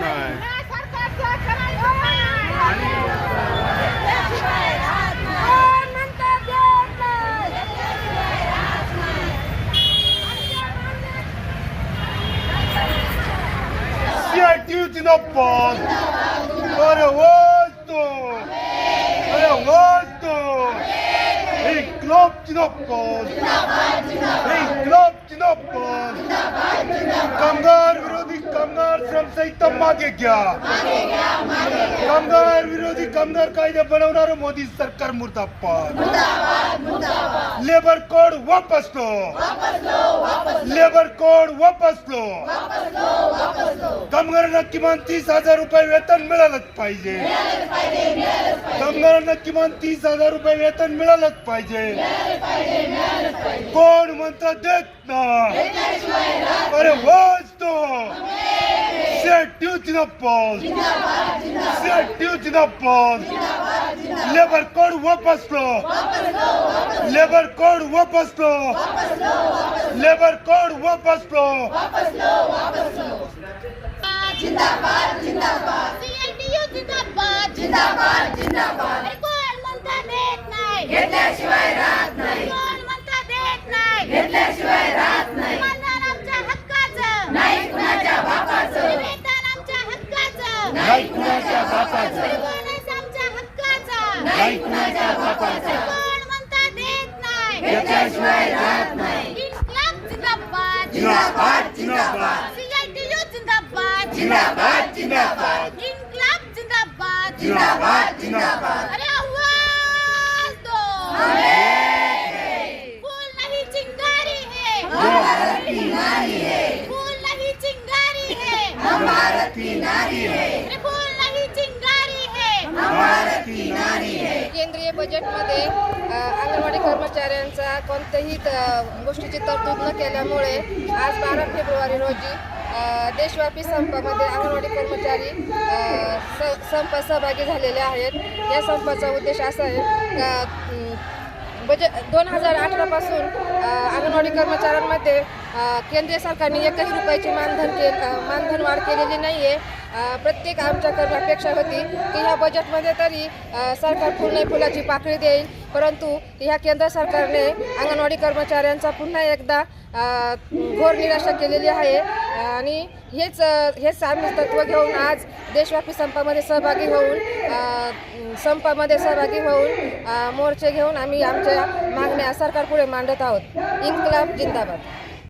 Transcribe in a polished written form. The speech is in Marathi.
नाही. CITU जिंदाबाद. अरे वाजतो, अरे वाजतो. इन्क्लाब जिंदाबाद, इन्क्लाब जिंदाबाद. कामगार विरोधी कामगार श्रमसंहिता मागे घ्या. कामगार विरोधी कामगार कायदे बनवणारं मोदी सरकार मुर्दाबाद. लेबर कोड वापस लो, लेबर कोड वापस लो. कामगारांना किमान 30,000 रुपये वेतन मिळालंच पाहिजे. कामगारांना किमान 30,000 रुपये वेतन मिळालंच पाहिजे. कोण म्हणतं देत नाही. अरे वाजतो. CITU जिंदाबाद, CITU जिंदाबाद. लेबर कोड वापस लो, लेबर कोड वापस लो, लेबर कोड वापस लो. जिंदाबाद जिंदाबाद CITU जिंदाबाद जिंदाबाद जिंदाबाद. कोण म्हणता देत नाही, घेतल्याशिवाय राहत नाही. कोण म्हणता देत नाही, घेतल्याशिवाय राहत नाही. मतदान आमच्या हक्काचं नाही, कुणाच्या बापाचं. वेतन आमच्या हक्काचं नाही, कुणाच्या बापाचं. बोनस आमच्या हक्काचं नाही, कुणाच्या बापाचं. कोण म्हणता देत नाही, घेतल्याशिवाय राहत नाही. इन्क्लाब जिंदाबाद जिंदाबाद जिंदाबाद. CITU जिंदाबाद जिंदाबाद जिंदाबाद. इन्क्लाब जिंदाबाद जिंदाबाद जिंदाबाद. अरे आवाज दो. फूल नहीं चिंगारी है, वो भारत की नारी है, फूल नहीं चिंगारी है, हम भारत की नारी है, अरे फूल नहीं चिंगारी है. हम भारत की नारी है. केंद्रीय बजेटमध्ये अंगणवाडी कर्मचाऱ्यांचा कोणत्याही गोष्टीची तरतूद न केल्यामुळे आज 12 फेब्रुवारी रोजी देशव्यापी संपामध्ये अंगणवाडी कर्मचारी संपात सहभागी झालेले आहेत. या संपाचा उद्देश असा आहे का बजेट 2018 पासून अंगणवाडी कर्मचाऱ्यांमध्ये केंद्रीय सरकारने एकही रुपयाची मानधन वाढ केलेली नाही आहे. प्रत्येक आमच्याकडून अपेक्षा होती की ह्या बजेटमध्ये तरी सरकार फुलाची पाकळी देईल, परंतु ह्या केंद्र सरकारने अंगणवाडी कर्मचाऱ्यांचा पुन्हा एकदा घोर निराशा केलेली आहे. आणि हेच आम्ही तत्त्व घेऊन आज देशव्यापी संपामध्ये सहभागी होऊन मोर्चे घेऊन आम्ही आमच्या मागण्या सरकारपुढे मांडत आहोत. इन्क्लाब जिंदाबाद.